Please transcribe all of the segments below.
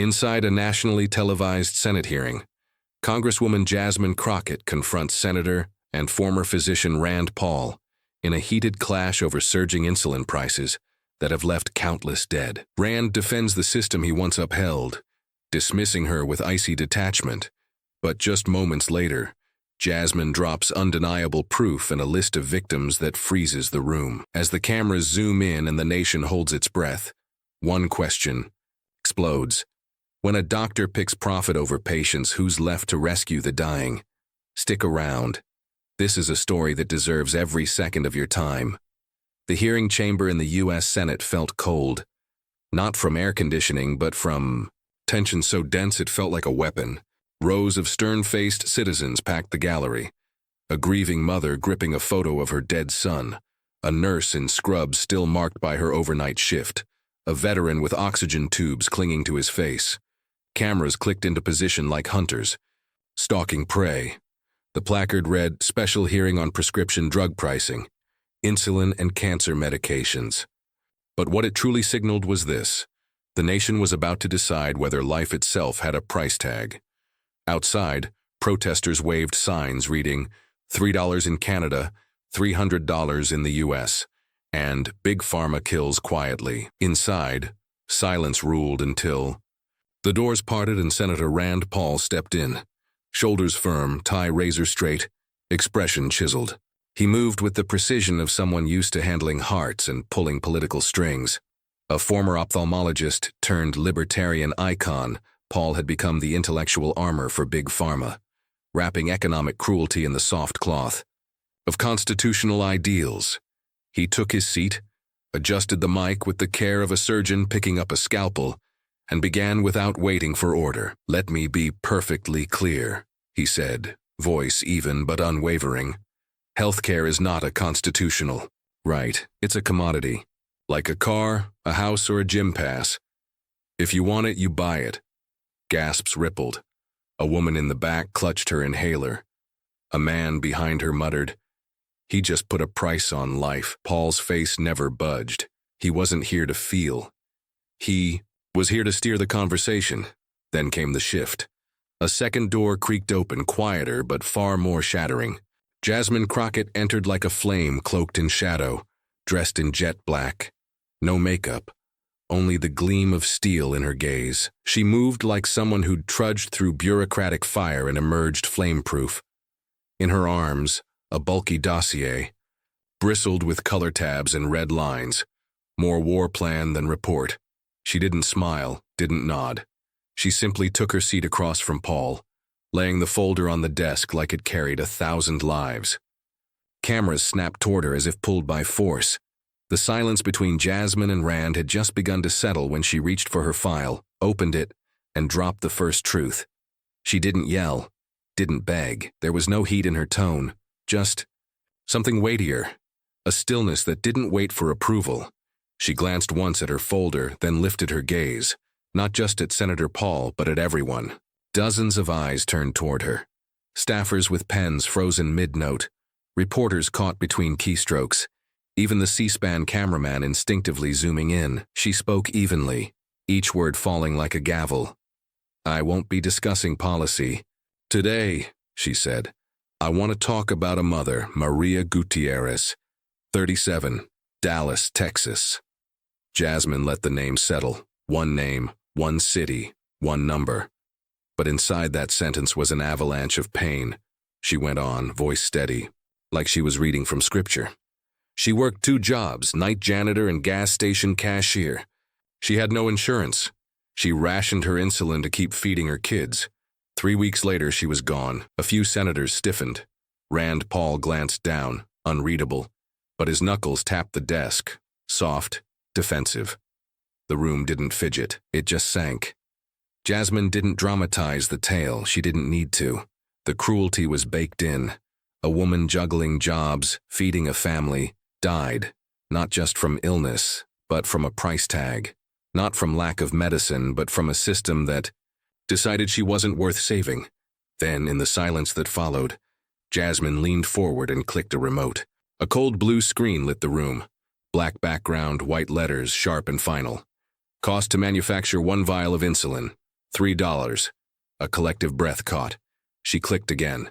Inside a nationally televised Senate hearing, Congresswoman Jasmine Crockett confronts Senator and former physician Rand Paul in a heated clash over surging insulin prices that have left countless dead. Rand defends the system he once upheld, dismissing her with icy detachment. But just moments later, Jasmine drops undeniable proof and a list of victims that freezes the room. As the cameras zoom in and the nation holds its breath, one question explodes. When a doctor picks profit over patients, who's left to rescue the dying? Stick around. This is a story that deserves every second of your time. The hearing chamber in the U.S. Senate felt cold, not from air conditioning, but from tension so dense it felt like a weapon. Rows of stern-faced citizens packed the gallery, a grieving mother gripping a photo of her dead son, a nurse in scrubs still marked by her overnight shift, a veteran with oxygen tubes clinging to his face. Cameras clicked into position like hunters, stalking prey. The placard read, "Special hearing on prescription drug pricing, insulin and cancer medications." But what it truly signaled was this: the nation was about to decide whether life itself had a price tag. Outside, protesters waved signs reading, $3 in Canada, $300 in the U.S., and "Big Pharma kills quietly." Inside, silence ruled until the doors parted and Senator Rand Paul stepped in. Shoulders firm, tie razor straight, expression chiseled. He moved with the precision of someone used to handling hearts and pulling political strings. A former ophthalmologist turned libertarian icon, Paul had become the intellectual armor for Big Pharma, wrapping economic cruelty in the soft cloth of constitutional ideals. He took his seat, adjusted the mic with the care of a surgeon picking up a scalpel, and began without waiting for order. "Let me be perfectly clear," he said, voice even but unwavering. "Healthcare is not a constitutional right. It's a commodity, like a car, a house, or a gym pass. If you want it, you buy it." Gasps rippled. A woman in the back clutched her inhaler. A man behind her muttered, "He just put a price on life." Paul's face never budged. He wasn't here to feel. He was here to steer the conversation. Then came the shift. A second door creaked open, quieter but far more shattering. Jasmine Crockett entered like a flame cloaked in shadow, dressed in jet black. No makeup, only the gleam of steel in her gaze. She moved like someone who'd trudged through bureaucratic fire and emerged flame-proof. In her arms, a bulky dossier, bristled with color tabs and red lines. More war plan than report. She didn't smile, didn't nod. She simply took her seat across from Paul, laying the folder on the desk like it carried 1,000 lives. Cameras snapped toward her as if pulled by force. The silence between Jasmine and Rand had just begun to settle when she reached for her file, opened it, and dropped the first truth. She didn't yell, didn't beg. There was no heat in her tone, just something weightier, a stillness that didn't wait for approval. She glanced once at her folder, then lifted her gaze, not just at Senator Paul, but at everyone. Dozens of eyes turned toward her. Staffers with pens frozen mid-note, reporters caught between keystrokes, even the C-SPAN cameraman instinctively zooming in. She spoke evenly, each word falling like a gavel. "I won't be discussing policy. Today," she said, "I want to talk about a mother, Maria Gutierrez, 37, Dallas, Texas." Jasmine let the name settle. One name, one city, one number. But inside that sentence was an avalanche of pain. She went on, voice steady, like she was reading from scripture. She worked 2 jobs, night janitor and gas station cashier. She had no insurance. She rationed her insulin to keep feeding her kids. 3 weeks later, she was gone. A few senators stiffened. Rand Paul glanced down, unreadable, but his knuckles tapped the desk, soft, defensive. The room didn't fidget, it just sank. Jasmine didn't dramatize the tale, she didn't need to. The cruelty was baked in. A woman juggling jobs, feeding a family, died, not just from illness, but from a price tag. Not from lack of medicine, but from a system that decided she wasn't worth saving. Then, in the silence that followed, Jasmine leaned forward and clicked a remote. A cold blue screen lit the room. Black background, white letters, sharp and final. Cost to manufacture 1 vial of insulin, $3. A collective breath caught. She clicked again.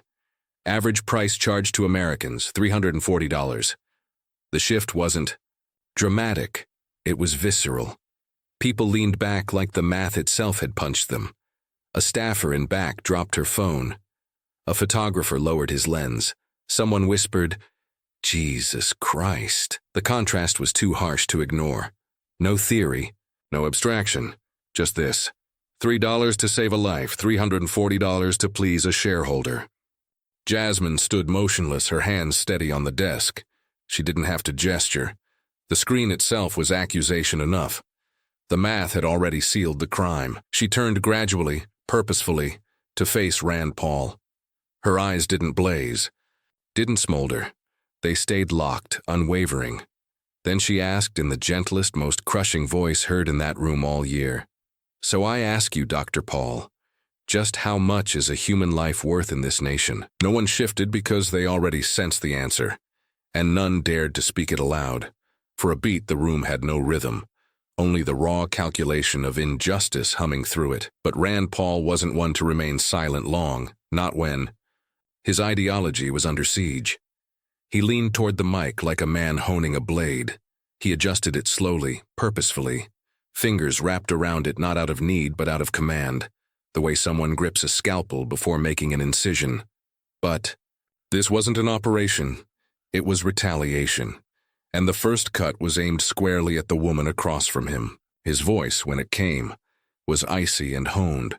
Average price charged to Americans, $340. The shift wasn't dramatic. It was visceral. People leaned back like the math itself had punched them. A staffer in back dropped her phone. A photographer lowered his lens. Someone whispered, "Jesus Christ." The contrast was too harsh to ignore. No theory, no abstraction, just this. $3 to save a life, $340 to please a shareholder. Jasmine stood motionless, her hands steady on the desk. She didn't have to gesture. The screen itself was accusation enough. The math had already sealed the crime. She turned gradually, purposefully, to face Rand Paul. Her eyes didn't blaze, didn't smolder. They stayed locked, unwavering. Then she asked in the gentlest, most crushing voice heard in that room all year, "So I ask you, Dr. Paul, just how much is a human life worth in this nation?" No one shifted because they already sensed the answer, and none dared to speak it aloud. For a beat, the room had no rhythm, only the raw calculation of injustice humming through it. But Rand Paul wasn't one to remain silent long, not when his ideology was under siege. He leaned toward the mic like a man honing a blade. He adjusted it slowly, purposefully, fingers wrapped around it not out of need but out of command, the way someone grips a scalpel before making an incision. But this wasn't an operation. It was retaliation. And the first cut was aimed squarely at the woman across from him. His voice, when it came, was icy and honed,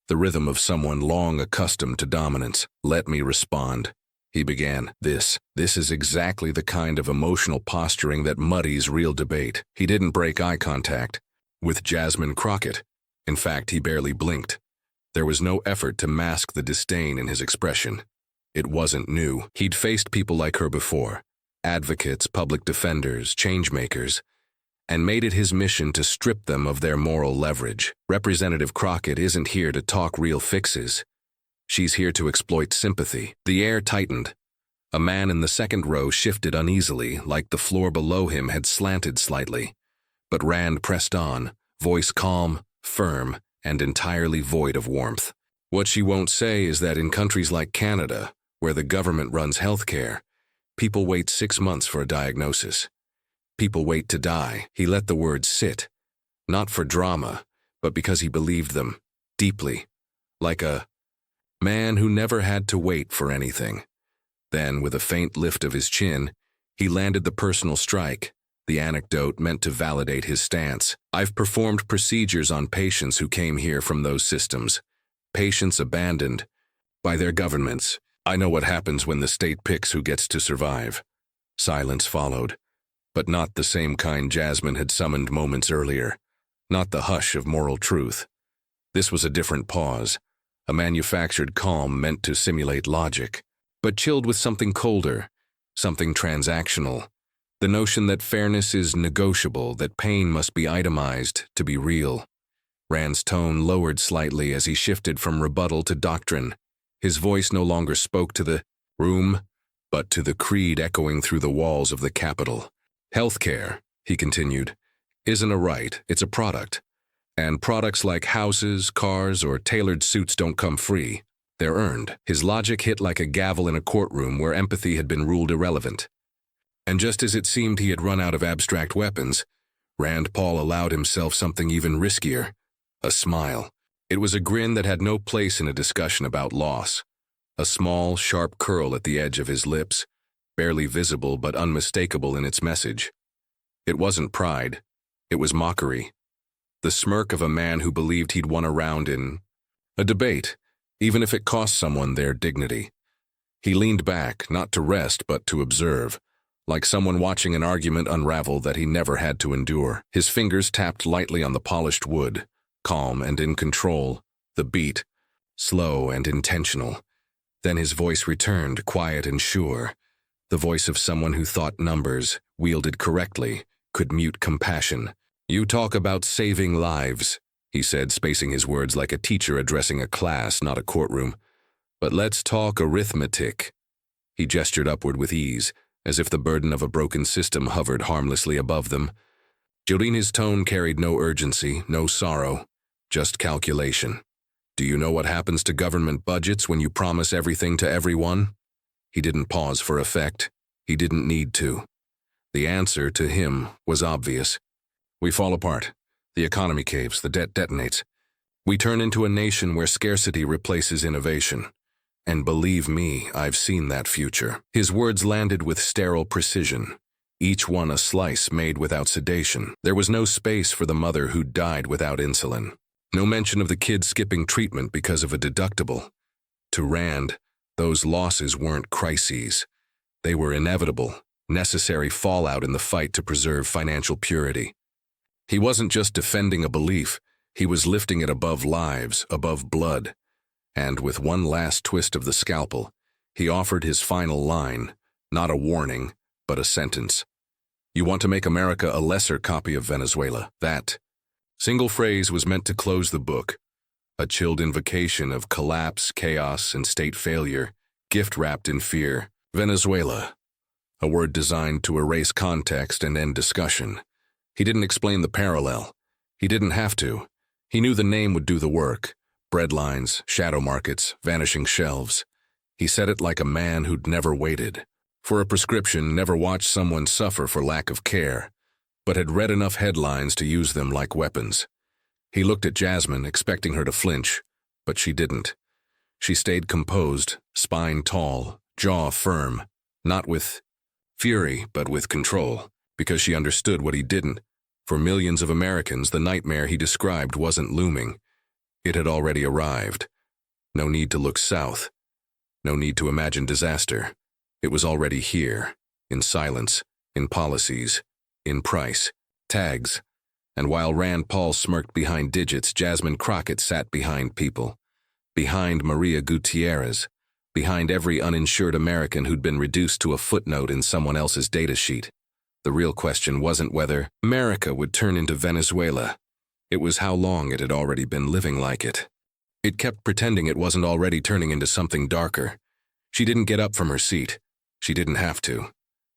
the rhythm of someone long accustomed to dominance. "Let me respond," he began. This is exactly the kind of emotional posturing that muddies real debate. He didn't break eye contact with Jasmine Crockett. In fact, he barely blinked. There was no effort to mask the disdain in his expression. It wasn't new. He'd faced people like her before, advocates, public defenders, changemakers, and made it his mission to strip them of their moral leverage. Representative Crockett isn't here to talk real fixes. She's here to exploit sympathy. The air tightened. A man in the second row shifted uneasily, like the floor below him had slanted slightly. But Rand pressed on, voice calm, firm, and entirely void of warmth. "What she won't say is that in countries like Canada, where the government runs healthcare, people wait 6 months for a diagnosis. People wait to die." He let the words sit, not for drama, but because he believed them, deeply, like a man who never had to wait for anything. Then, with a faint lift of his chin, he landed the personal strike, the anecdote meant to validate his stance. "I've performed procedures on patients who came here from those systems, patients abandoned by their governments. I know what happens when the state picks who gets to survive." Silence followed, but not the same kind Jasmine had summoned moments earlier, not the hush of moral truth. This was a different pause, a manufactured calm meant to simulate logic, but chilled with something colder, something transactional. The notion that fairness is negotiable, that pain must be itemized to be real. Rand's tone lowered slightly as he shifted from rebuttal to doctrine. His voice no longer spoke to the room, but to the creed echoing through the walls of the Capitol. "Healthcare," he continued, "isn't a right, it's a product. And products like houses, cars, or tailored suits don't come free. They're earned." His logic hit like a gavel in a courtroom where empathy had been ruled irrelevant. And just as it seemed he had run out of abstract weapons, Rand Paul allowed himself something even riskier, a smile. It was a grin that had no place in a discussion about loss. A small, sharp curl at the edge of his lips, barely visible but unmistakable in its message. It wasn't pride. It was mockery. The smirk of a man who believed he'd won a round in a debate, even if it cost someone their dignity. He leaned back, not to rest but to observe, like someone watching an argument unravel that he never had to endure. His fingers tapped lightly on the polished wood, calm and in control, the beat, slow and intentional. Then his voice returned, quiet and sure, the voice of someone who thought numbers, wielded correctly, could mute compassion. "You talk about saving lives," he said, spacing his words like a teacher addressing a class, not a courtroom. "But let's talk arithmetic." He gestured upward with ease, as if the burden of a broken system hovered harmlessly above them. His tone carried no urgency, no sorrow, just calculation. Do you know what happens to government budgets when you promise everything to everyone? He didn't pause for effect. He didn't need to. The answer to him was obvious. We fall apart. The economy caves, the debt detonates. We turn into a nation where scarcity replaces innovation. And believe me, I've seen that future. His words landed with sterile precision, each one a slice made without sedation. There was no space for the mother who died without insulin. No mention of the kid skipping treatment because of a deductible. To Rand, those losses weren't crises. They were inevitable, necessary fallout in the fight to preserve financial purity. He wasn't just defending a belief, he was lifting it above lives, above blood. And with one last twist of the scalpel, he offered his final line, not a warning, but a sentence. You want to make America a lesser copy of Venezuela. That single phrase was meant to close the book, a chilled invocation of collapse, chaos, and state failure, gift-wrapped in fear. Venezuela, a word designed to erase context and end discussion. He didn't explain the parallel. He didn't have to. He knew the name would do the work. Breadlines, shadow markets, vanishing shelves. He said it like a man who'd never waited for a prescription, never watched someone suffer for lack of care, but had read enough headlines to use them like weapons. He looked at Jasmine, expecting her to flinch, but she didn't. She stayed composed, spine tall, jaw firm, not with fury, but with control, because she understood what he didn't. For millions of Americans, the nightmare he described wasn't looming. It had already arrived. No need to look south. No need to imagine disaster. It was already here, in silence, in policies, in price, tags. And while Rand Paul smirked behind digits, Jasmine Crockett sat behind people. Behind Maria Gutierrez. Behind every uninsured American who'd been reduced to a footnote in someone else's data sheet. The real question wasn't whether America would turn into Venezuela. It was how long it had already been living like it. It kept pretending it wasn't already turning into something darker. She didn't get up from her seat. She didn't have to.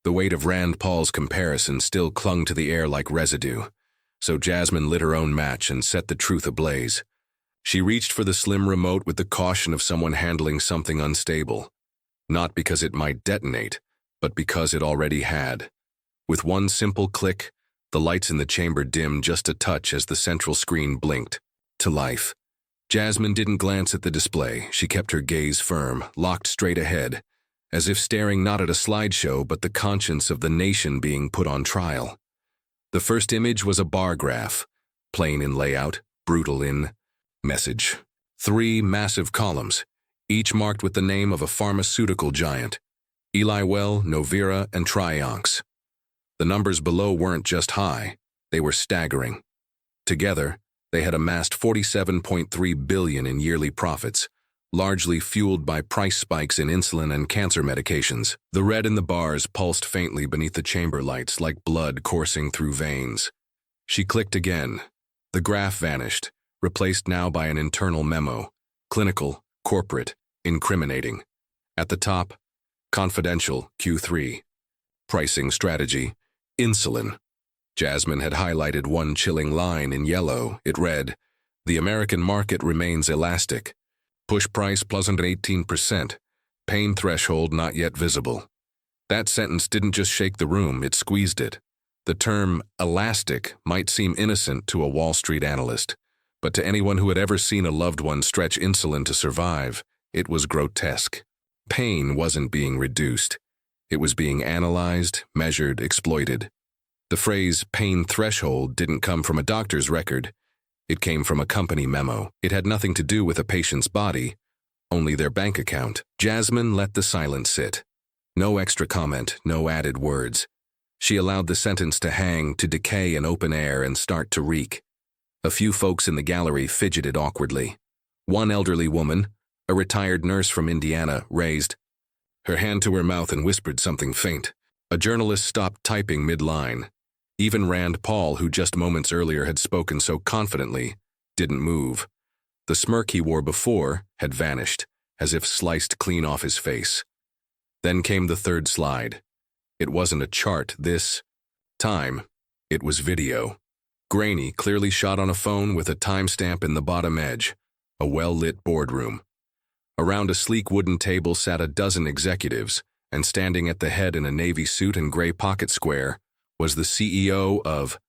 The weight of Rand Paul's comparison still clung to the air like residue. So Jasmine lit her own match and set the truth ablaze. She reached for the slim remote with the caution of someone handling something unstable. Not because it might detonate, but because it already had. With one simple click, the lights in the chamber dimmed just a touch as the central screen blinked. To life. Jasmine didn't glance at the display. She kept her gaze firm, locked straight ahead, as if staring not at a slideshow but the conscience of the nation being put on trial. The first image was a bar graph, plain in layout, brutal in message. 3 massive columns, each marked with the name of a pharmaceutical giant: Eli Well, Novira, and Trionx. The numbers below weren't just high, they were staggering. Together, they had amassed $47.3 billion in yearly profits, largely fueled by price spikes in insulin and cancer medications. The red in the bars pulsed faintly beneath the chamber lights like blood coursing through veins. She clicked again. The graph vanished, replaced now by an internal memo: clinical, corporate, incriminating. At the top, confidential, Q3. Pricing strategy, insulin. Jasmine had highlighted one chilling line in yellow. It read, "The American market remains elastic. Push price pleasant at 18%. Pain threshold not yet visible." That sentence didn't just shake the room, it squeezed it. The term elastic might seem innocent to a Wall Street analyst, but to anyone who had ever seen a loved one stretch insulin to survive, it was grotesque. Pain wasn't being reduced. It was being analyzed, measured, exploited. The phrase pain threshold didn't come from a doctor's record. It came from a company memo. It had nothing to do with a patient's body, only their bank account. Jasmine let the silence sit. No extra comment, no added words. She allowed the sentence to hang, to decay in open air and start to reek. A few folks in the gallery fidgeted awkwardly. One elderly woman, a retired nurse from Indiana, raised her hand to her mouth and whispered something faint. A journalist stopped typing mid-line. Even Rand Paul, who just moments earlier had spoken so confidently, didn't move. The smirk he wore before had vanished, as if sliced clean off his face. Then came the third slide. It wasn't a chart this time. It was video. Grainy, clearly shot on a phone with a timestamp in the bottom edge. a well-lit boardroom. Around a sleek wooden table sat a dozen executives, and standing at the head in a navy suit and gray pocket square was the CEO of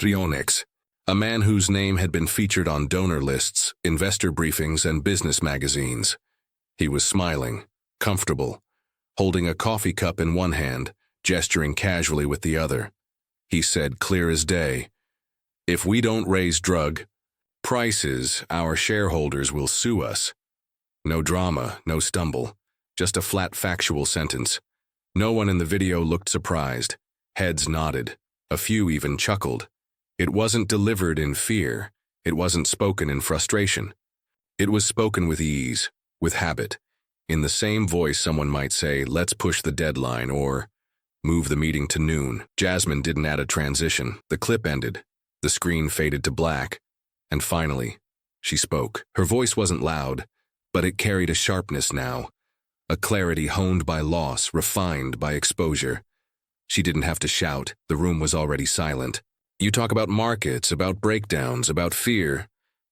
rhetoric, a man whose name had been featured on donor lists, investor briefings, and business magazines. He was smiling, comfortable, holding a coffee cup in one hand, gesturing casually with the other. He said clear as day, "If we don't raise drug prices, our shareholders will sue us." No drama, no stumble, just a flat factual sentence. No one in the video looked surprised. Heads nodded. A few even chuckled. It wasn't delivered in fear. It wasn't spoken in frustration. It was spoken with ease, with habit. In the same voice someone might say, "Let's push the deadline," or "Move the meeting to noon." Jasmine didn't add a transition. The clip ended. The screen faded to black. And finally, she spoke. Her voice wasn't loud, but it carried a sharpness now, a clarity honed by loss, refined by exposure. She didn't have to shout. The room was already silent. You talk about markets, about breakdowns, about fear,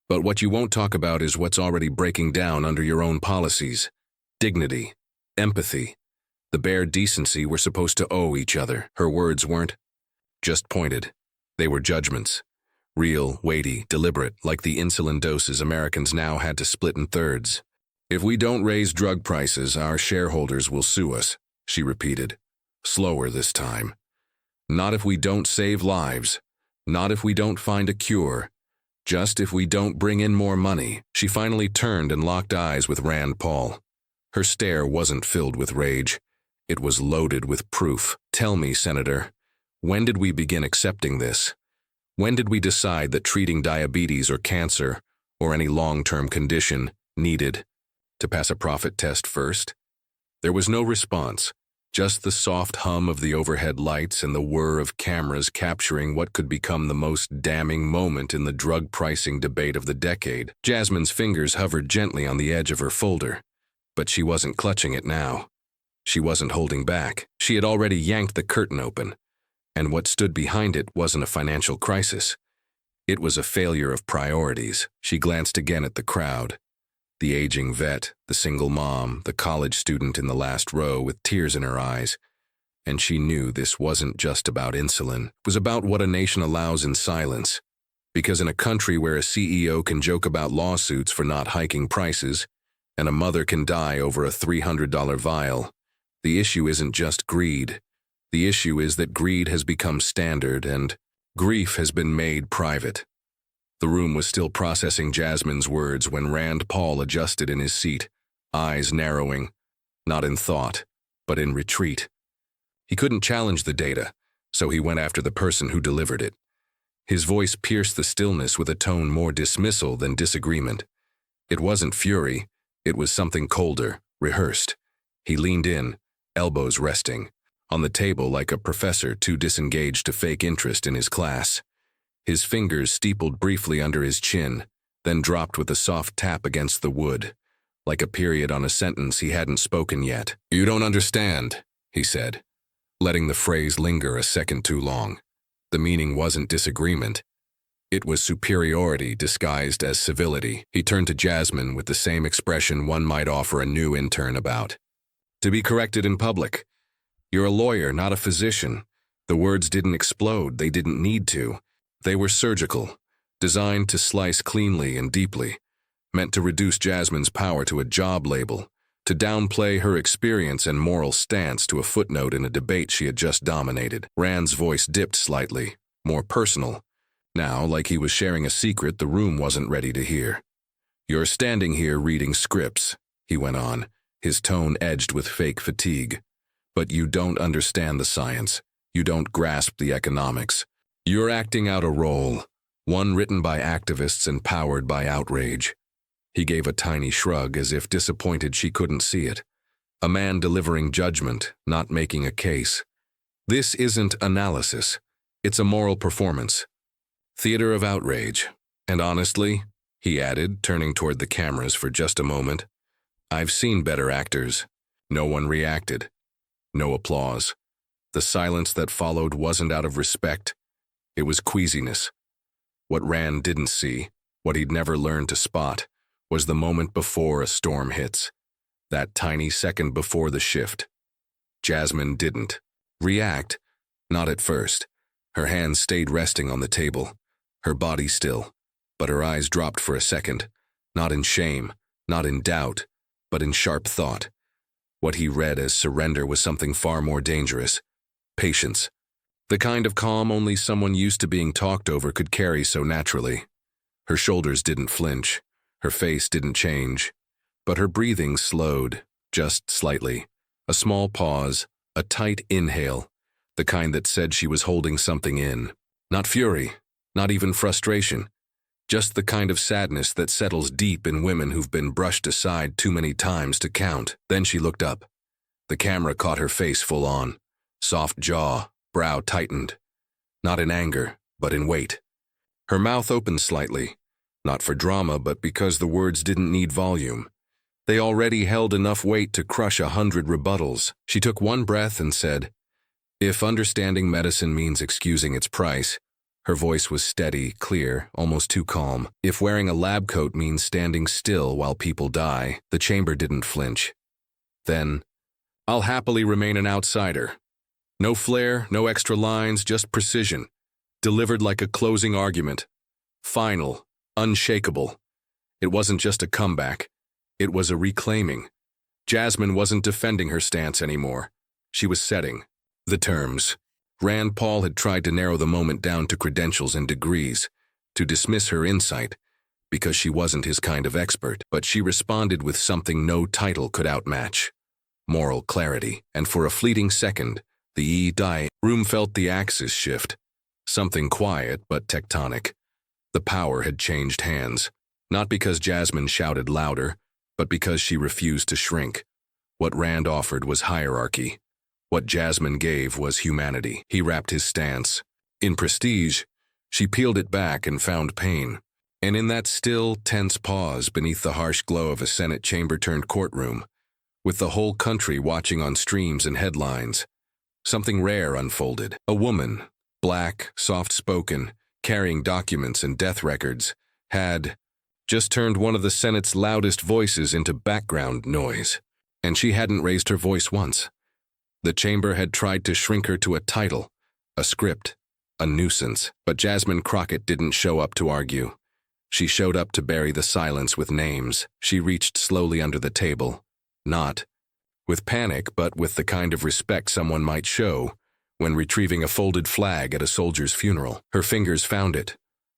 but what you won't talk about is what's already breaking down under your own policies. Dignity, empathy, the bare decency we're supposed to owe each other. Her words weren't just pointed. They were judgments. Real, weighty, deliberate, like the insulin doses Americans now had to split in thirds. "If we don't raise drug prices, our shareholders will sue us," she repeated. Slower this time. "Not if we don't save lives. Not if we don't find a cure. Just if we don't bring in more money." She finally turned and locked eyes with Rand Paul. Her stare wasn't filled with rage. It was loaded with proof. "Tell me, Senator, when did we begin accepting this? When did we decide that treating diabetes or cancer, or any long-term condition, needed to pass a profit test first?" There was no response, just the soft hum of the overhead lights and the whir of cameras capturing what could become the most damning moment in the drug pricing debate of the decade. Jasmine's fingers hovered gently on the edge of her folder, but she wasn't clutching it now. She wasn't holding back. She had already yanked the curtain open, and what stood behind it wasn't a financial crisis. It was a failure of priorities. She glanced again at the crowd. The aging vet, the single mom, the college student in the last row with tears in her eyes. And she knew this wasn't just about insulin. It was about what a nation allows in silence. Because in a country where a CEO can joke about lawsuits for not hiking prices, and a mother can die over a $300 vial, the issue isn't just greed. The issue is that greed has become standard and grief has been made private. The room was still processing Jasmine's words when Rand Paul adjusted in his seat, eyes narrowing, not in thought, but in retreat. He couldn't challenge the data, so he went after the person who delivered it. His voice pierced the stillness with a tone more dismissal than disagreement. It wasn't fury, it was something colder, rehearsed. He leaned in, elbows resting, on the table like a professor too disengaged to fake interest in his class. His fingers steepled briefly under his chin, then dropped with a soft tap against the wood, like a period on a sentence he hadn't spoken yet. "You don't understand," he said, letting the phrase linger a second too long. The meaning wasn't disagreement. It was superiority disguised as civility. He turned to Jasmine with the same expression one might offer a new intern about. "To be corrected in public. You're a lawyer, not a physician." The words didn't explode, they didn't need to. They were surgical, designed to slice cleanly and deeply, meant to reduce Jasmine's power to a job label, to downplay her experience and moral stance to a footnote in a debate she had just dominated. Rand's voice dipped slightly, more personal. Now, like he was sharing a secret the room wasn't ready to hear. "You're standing here reading scripts," he went on, his tone edged with fake fatigue. "But you don't understand the science. You don't grasp the economics. You're acting out a role, one written by activists and powered by outrage." He gave a tiny shrug as if disappointed she couldn't see it. A man delivering judgment, not making a case. This isn't analysis. It's a moral performance. Theater of outrage. And honestly, he added, turning toward the cameras for just a moment, I've seen better actors. No one reacted. No applause. The silence that followed wasn't out of respect. It was queasiness. What Rand didn't see, what he'd never learned to spot, was the moment before a storm hits. That tiny second before the shift. Jasmine didn't react, not at first. Her hands stayed resting on the table, her body still, but her eyes dropped for a second, not in shame, not in doubt, but in sharp thought. What he read as surrender was something far more dangerous. Patience. The kind of calm only someone used to being talked over could carry so naturally. Her shoulders didn't flinch, her face didn't change, but her breathing slowed, just slightly. A small pause, a tight inhale, the kind that said she was holding something in. Not fury, not even frustration, just the kind of sadness that settles deep in women who've been brushed aside too many times to count. Then she looked up. The camera caught her face full on, soft jaw, brow tightened. Not in anger, but in weight. Her mouth opened slightly, not for drama, but because the words didn't need volume. They already held enough weight to crush 100 rebuttals. She took one breath and said, "If understanding medicine means excusing its price," her voice was steady, clear, almost too calm. "If wearing a lab coat means standing still while people die," the chamber didn't flinch. Then, "I'll happily remain an outsider." No flair, no extra lines, just precision, delivered like a closing argument. Final, unshakable. It wasn't just a comeback. It was a reclaiming. Jasmine wasn't defending her stance anymore. She was setting the terms. Rand Paul had tried to narrow the moment down to credentials and degrees, to dismiss her insight, because she wasn't his kind of expert, but she responded with something no title could outmatch. Moral clarity, and for a fleeting second, the room felt the axis shift. Something quiet but tectonic. The power had changed hands, not because Jasmine shouted louder, but because she refused to shrink. What Rand offered was hierarchy. What Jasmine gave was humanity. He wrapped his stance in prestige. She peeled it back and found pain. And in that still, tense pause beneath the harsh glow of a Senate chamber-turned-courtroom, with the whole country watching on streams and headlines, something rare unfolded. A woman, black, soft-spoken, carrying documents and death records, had just turned one of the Senate's loudest voices into background noise. And she hadn't raised her voice once. The chamber had tried to shrink her to a title, a script, a nuisance. But Jasmine Crockett didn't show up to argue. She showed up to bury the silence with names. She reached slowly under the table, not with panic, but with the kind of respect someone might show when retrieving a folded flag at a soldier's funeral. Her fingers found it,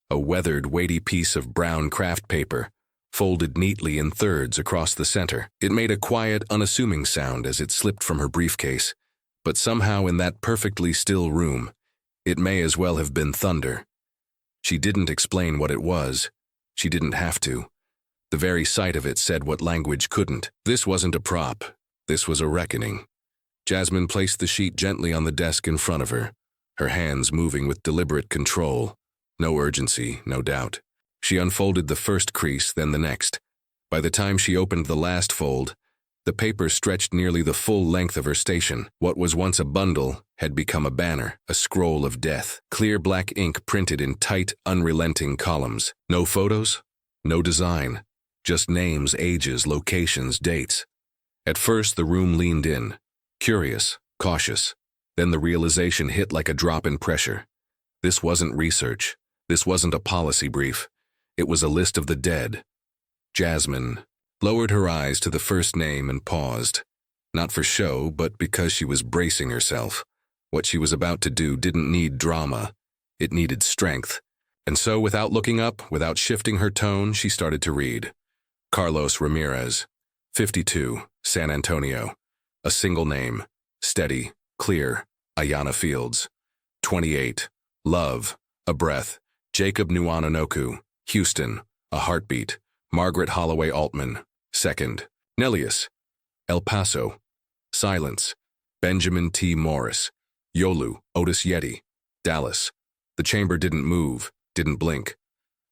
a weathered, weighty piece of brown craft paper, folded neatly in thirds across the center. It made a quiet, unassuming sound as it slipped from her briefcase, but somehow in that perfectly still room, it may as well have been thunder. She didn't explain what it was. She didn't have to. The very sight of it said what language couldn't. This wasn't a prop. This was a reckoning. Jasmine placed the sheet gently on the desk in front of her, her hands moving with deliberate control. No urgency, no doubt. She unfolded the first crease, then the next. By the time she opened the last fold, the paper stretched nearly the full length of her station. What was once a bundle had become a banner, a scroll of death. Clear black ink printed in tight, unrelenting columns. No photos, no design, just names, ages, locations, dates. At first, the room leaned in, curious, cautious. Then the realization hit like a drop in pressure. This wasn't research. This wasn't a policy brief. It was a list of the dead. Jasmine lowered her eyes to the first name and paused, not for show, but because she was bracing herself. What she was about to do didn't need drama. It needed strength. And so, without looking up, without shifting her tone, she started to read. Carlos Ramirez, 52, San Antonio. A single name, steady, clear, Ayana Fields. 28, love, a breath, Jacob Nuanonoku, Houston, a heartbeat, Margaret Holloway Altman. Second, Nellius, El Paso, silence, Benjamin T. Morris, Yolu, Otis Yeti, Dallas. The chamber didn't move, didn't blink.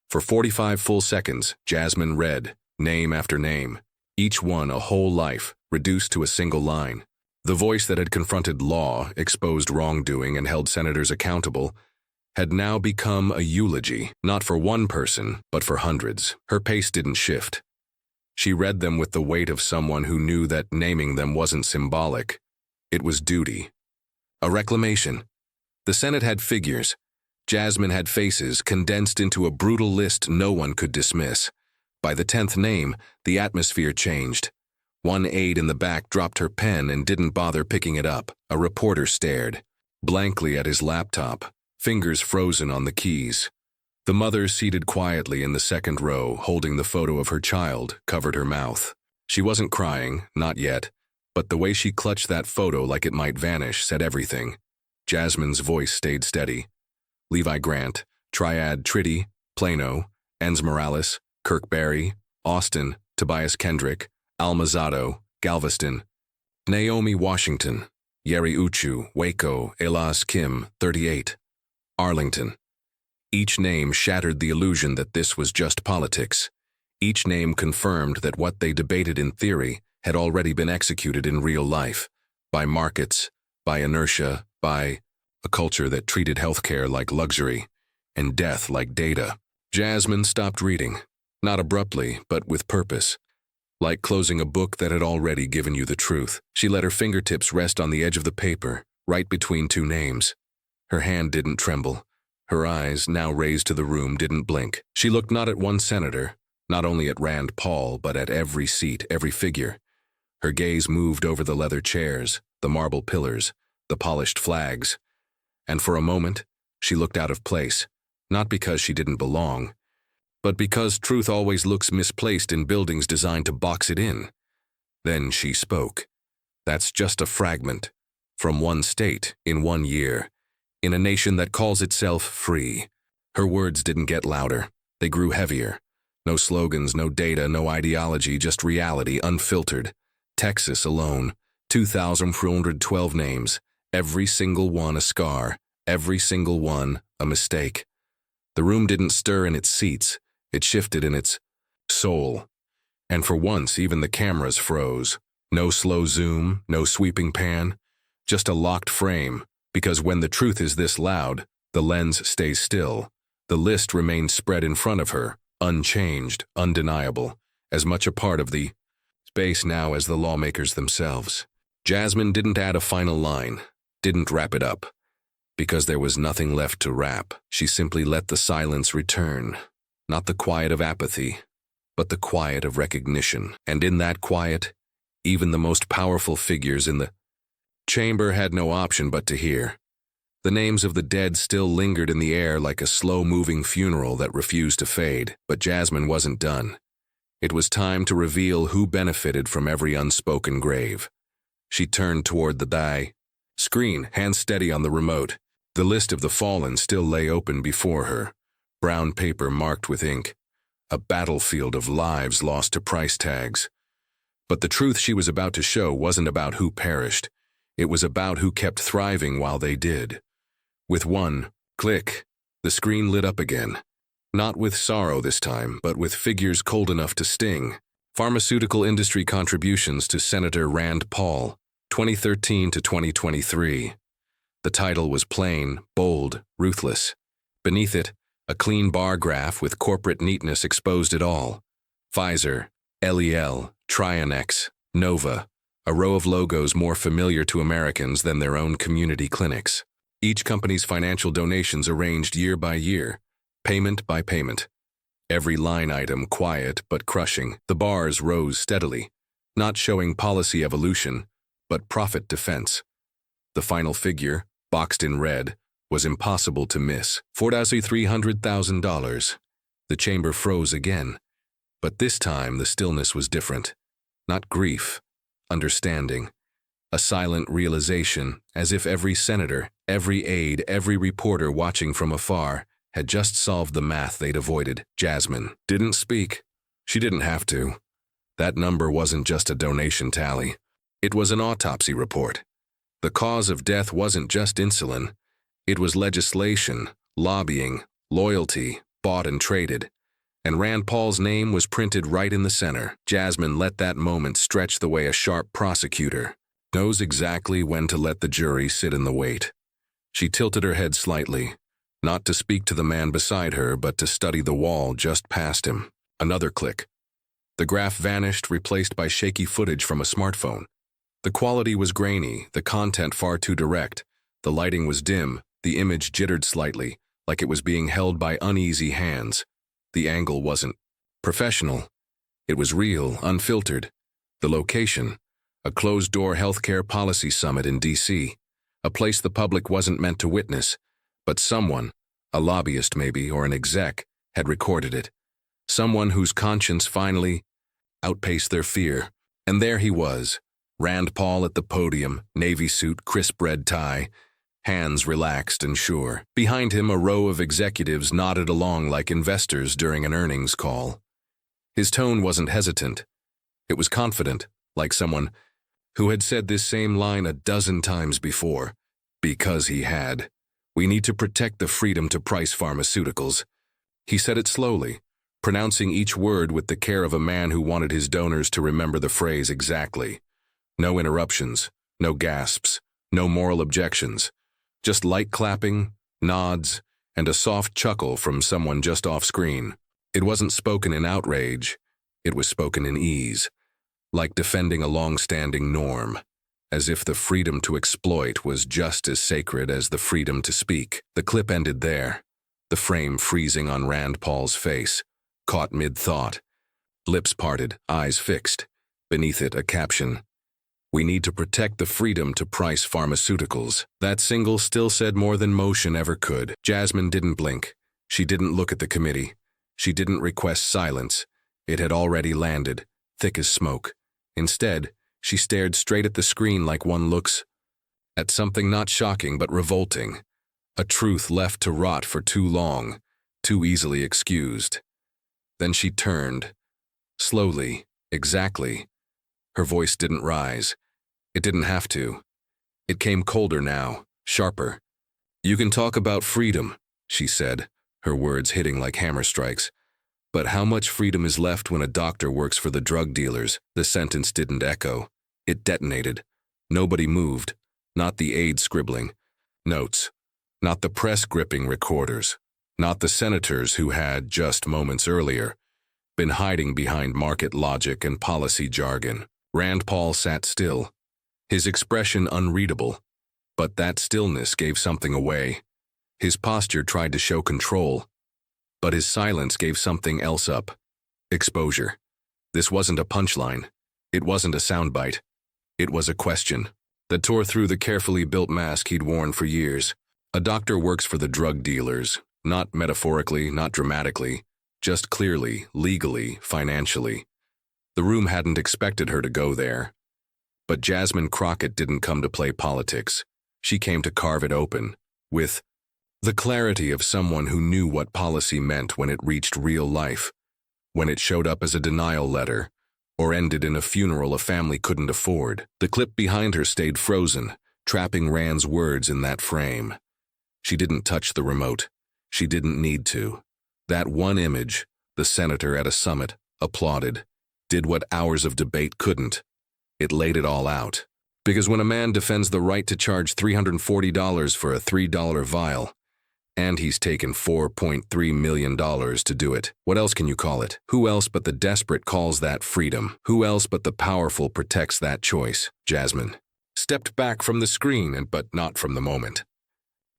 For 45 full seconds, Jasmine read, name after name, each one a whole life, reduced to a single line. The voice that had confronted law, exposed wrongdoing, and held senators accountable had now become a eulogy, not for one person, but for hundreds. Her pace didn't shift. She read them with the weight of someone who knew that naming them wasn't symbolic. It was duty. A reclamation. The Senate had figures. Jasmine had faces condensed into a brutal list no one could dismiss. By the 10th name, the atmosphere changed. One aide in the back dropped her pen and didn't bother picking it up. A reporter stared blankly at his laptop, fingers frozen on the keys. The mother, seated quietly in the second row, holding the photo of her child, covered her mouth. She wasn't crying, not yet, but the way she clutched that photo like it might vanish said everything. Jasmine's voice stayed steady. Levi Grant, Triad Tritty, Plano, Enz Morales, Kirkberry, Austin, Tobias Kendrick, Almazado, Galveston, Naomi Washington, Yeri Uchu, Waco, Elas Kim, 38, Arlington. Each name shattered the illusion that this was just politics. Each name confirmed that what they debated in theory had already been executed in real life, by markets, by inertia, by a culture that treated healthcare like luxury and death like data. Jasmine stopped reading, not abruptly, but with purpose. Like closing a book that had already given you the truth. She let her fingertips rest on the edge of the paper, right between two names. Her hand didn't tremble. Her eyes, now raised to the room, didn't blink. She looked not at one senator, not only at Rand Paul, but at every seat, every figure. Her gaze moved over the leather chairs, the marble pillars, the polished flags. And for a moment, she looked out of place, not because she didn't belong, but because truth always looks misplaced in buildings designed to box it in. Then she spoke. That's just a fragment. From one state, in 1 year, in a nation that calls itself free. Her words didn't get louder. They grew heavier. No slogans, no data, no ideology, just reality, unfiltered. Texas alone, 2,412 names, every single one a scar, every single one a mistake. The room didn't stir in its seats. It shifted in its soul. And for once, even the cameras froze. No slow zoom, no sweeping pan, just a locked frame, because when the truth is this loud, the lens stays still. The list remained spread in front of her, unchanged, undeniable, as much a part of the space now as the lawmakers themselves. Jasmine didn't add a final line, didn't wrap it up, because there was nothing left to wrap. She simply let the silence return. Not the quiet of apathy, but the quiet of recognition. And in that quiet, even the most powerful figures in the chamber had no option but to hear. The names of the dead still lingered in the air like a slow-moving funeral that refused to fade, but Jasmine wasn't done. It was time to reveal who benefited from every unspoken grave. She turned toward the screen, hands steady on the remote. The list of the fallen still lay open before her. Brown paper marked with ink, a battlefield of lives lost to price tags. But the truth she was about to show wasn't about who perished. It was about who kept thriving while they did. With one click, the screen lit up again. Not with sorrow this time, but with figures cold enough to sting. Pharmaceutical industry contributions to Senator Rand Paul, 2013 to 2023. The title was plain, bold, ruthless. Beneath it, a clean bar graph with corporate neatness exposed it all. Pfizer, LEL, Trionex, Nova, a row of logos more familiar to Americans than their own community clinics. Each company's financial donations arranged year by year, payment by payment. Every line item quiet but crushing. The bars rose steadily, not showing policy evolution, but profit defense. The final figure, boxed in red, was impossible to miss. $300,000. The chamber froze again. But this time the stillness was different. Not grief, understanding. A silent realization, as if every senator, every aide, every reporter watching from afar had just solved the math they'd avoided. Jasmine didn't speak. She didn't have to. That number wasn't just a donation tally. It was an autopsy report. The cause of death wasn't just insulin. It was legislation, lobbying, loyalty, bought and traded. And Rand Paul's name was printed right in the center. Jasmine let that moment stretch the way a sharp prosecutor knows exactly when to let the jury sit in the wait. She tilted her head slightly, not to speak to the man beside her, but to study the wall just past him. Another click. The graph vanished, replaced by shaky footage from a smartphone. The quality was grainy, the content far too direct. The lighting was dim, the image jittered slightly, like it was being held by uneasy hands. The angle wasn't professional. It was real, unfiltered. The location, a closed-door healthcare policy summit in D.C., a place the public wasn't meant to witness, but someone, a lobbyist maybe, or an exec, had recorded it. Someone whose conscience finally outpaced their fear. And there he was, Rand Paul at the podium, navy suit, crisp red tie, hands relaxed and sure. Behind him, a row of executives nodded along like investors during an earnings call. His tone wasn't hesitant. It was confident, like someone who had said this same line a dozen times before. Because he had. We need to protect the freedom to price pharmaceuticals. He said it slowly, pronouncing each word with the care of a man who wanted his donors to remember the phrase exactly. No interruptions, no gasps, no moral objections. Just light clapping, nods, and a soft chuckle from someone just off screen. It wasn't spoken in outrage. It was spoken in ease, like defending a long-standing norm, as if the freedom to exploit was just as sacred as the freedom to speak. The clip ended there, the frame freezing on Rand Paul's face, caught mid-thought. Lips parted, eyes fixed. Beneath it, a caption. We need to protect the freedom to price pharmaceuticals. That single still said more than motion ever could. Jasmine didn't blink. She didn't look at the committee. She didn't request silence. It had already landed, thick as smoke. Instead, she stared straight at the screen like one looks at something not shocking but revolting. A truth left to rot for too long, too easily excused. Then she turned. Slowly, exactly. Her voice didn't rise. It didn't have to. It came colder now, sharper. You can talk about freedom, she said, her words hitting like hammer strikes. But how much freedom is left when a doctor works for the drug dealers? The sentence didn't echo. It detonated. Nobody moved. Not the aide scribbling notes. Not the press gripping recorders. Not the senators who had, just moments earlier, been hiding behind market logic and policy jargon. Rand Paul sat still, his expression unreadable, but that stillness gave something away. His posture tried to show control, but his silence gave something else up. Exposure. This wasn't a punchline. It wasn't a soundbite. It was a question that tore through the carefully built mask he'd worn for years. A doctor works for the drug dealers, not metaphorically, not dramatically, just clearly, legally, financially. The room hadn't expected her to go there. But Jasmine Crockett didn't come to play politics. She came to carve it open, with the clarity of someone who knew what policy meant when it reached real life, when it showed up as a denial letter, or ended in a funeral a family couldn't afford. The clip behind her stayed frozen, trapping Rand's words in that frame. She didn't touch the remote. She didn't need to. That one image, the senator at a summit, applauded, did what hours of debate couldn't. It laid it all out. Because when a man defends the right to charge $340 for a $3 vial, and he's taken $4.3 million to do it, what else can you call it? Who else but the desperate calls that freedom? Who else but the powerful protects that choice? Jasmine stepped back from the screen, but not from the moment.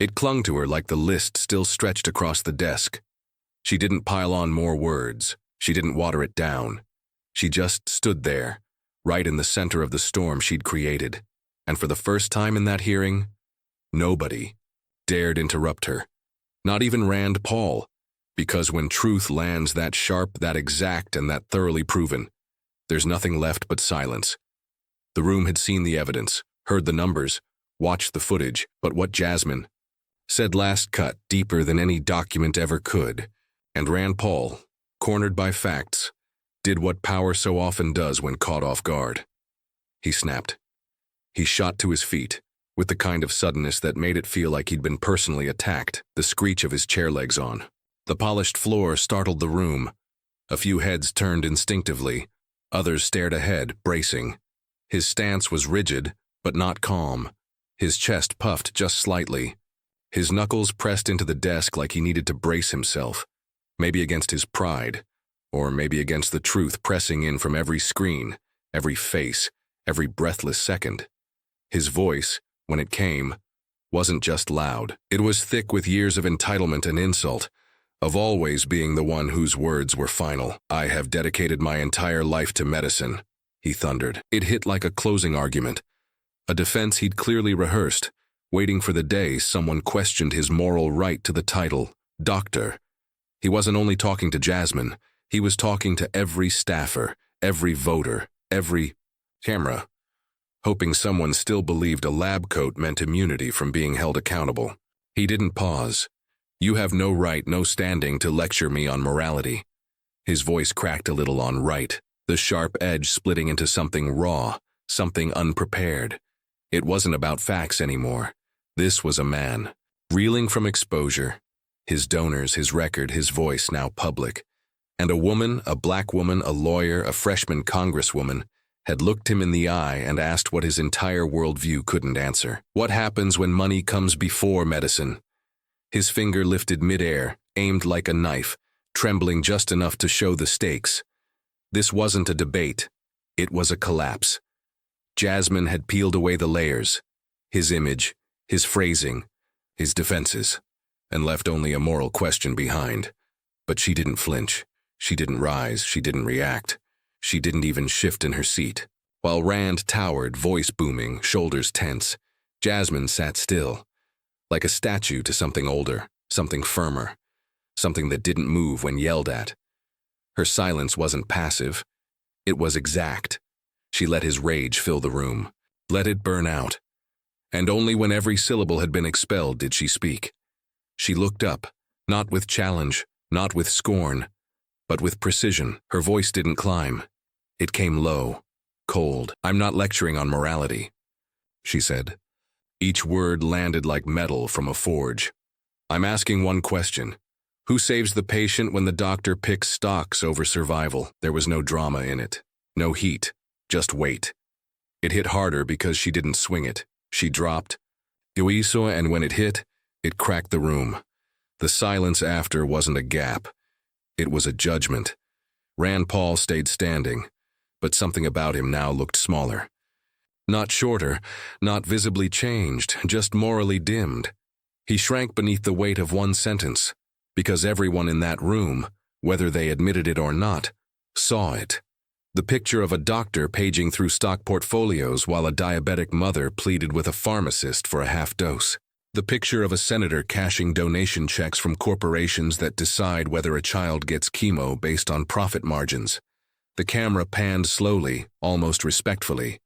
It clung to her like the list still stretched across the desk. She didn't pile on more words. She didn't water it down. She just stood there, right in the center of the storm she'd created. And for the first time in that hearing, nobody dared interrupt her. Not even Rand Paul, because when truth lands that sharp, that exact, and that thoroughly proven, there's nothing left but silence. The room had seen the evidence, heard the numbers, watched the footage, but what Jasmine said last cut deeper than any document ever could. And Rand Paul, cornered by facts, did what power so often does when caught off guard. He snapped. He shot to his feet, with the kind of suddenness that made it feel like he'd been personally attacked, the screech of his chair legs on. The polished floor startled the room. A few heads turned instinctively. Others stared ahead, bracing. His stance was rigid, but not calm. His chest puffed just slightly. His knuckles pressed into the desk like he needed to brace himself, maybe against his pride, or maybe against the truth pressing in from every screen, every face, every breathless second. His voice, when it came, wasn't just loud. It was thick with years of entitlement and insult, of always being the one whose words were final. "I have dedicated my entire life to medicine," he thundered. It hit like a closing argument, a defense he'd clearly rehearsed, waiting for the day someone questioned his moral right to the title, doctor. He wasn't only talking to Jasmine, he was talking to every staffer, every voter, every camera, hoping someone still believed a lab coat meant immunity from being held accountable. He didn't pause. "You have no right, no standing to lecture me on morality." His voice cracked a little on right, the sharp edge splitting into something raw, something unprepared. It wasn't about facts anymore. This was a man, reeling from exposure, his donors, his record, his voice now public. And a woman, a black woman, a lawyer, a freshman congresswoman, had looked him in the eye and asked what his entire worldview couldn't answer. What happens when money comes before medicine? His finger lifted midair, aimed like a knife, trembling just enough to show the stakes. This wasn't a debate. It was a collapse. Jasmine had peeled away the layers, his image, his phrasing, his defenses, and left only a moral question behind. But she didn't flinch. She didn't rise. She didn't react. She didn't even shift in her seat. While Rand towered, voice booming, shoulders tense, Jasmine sat still, like a statue to something older, something firmer, something that didn't move when yelled at. Her silence wasn't passive. It was exact. She let his rage fill the room, let it burn out. And only when every syllable had been expelled did she speak. She looked up, not with challenge, not with scorn, but with precision. Her voice didn't climb. It came low, cold. "I'm not lecturing on morality," she said. Each word landed like metal from a forge. "I'm asking one question. Who saves the patient when the doctor picks stocks over survival?" There was no drama in it, no heat, just weight. It hit harder because she didn't swing it. She dropped. "Yuiso," and when it hit, it cracked the room. The silence after wasn't a gap. It was a judgment. Rand Paul stayed standing, but something about him now looked smaller. Not shorter, not visibly changed, just morally dimmed. He shrank beneath the weight of one sentence, because everyone in that room, whether they admitted it or not, saw it. The picture of a doctor paging through stock portfolios while a diabetic mother pleaded with a pharmacist for a half dose. The picture of a senator cashing donation checks from corporations that decide whether a child gets chemo based on profit margins. The camera panned slowly, almost respectfully,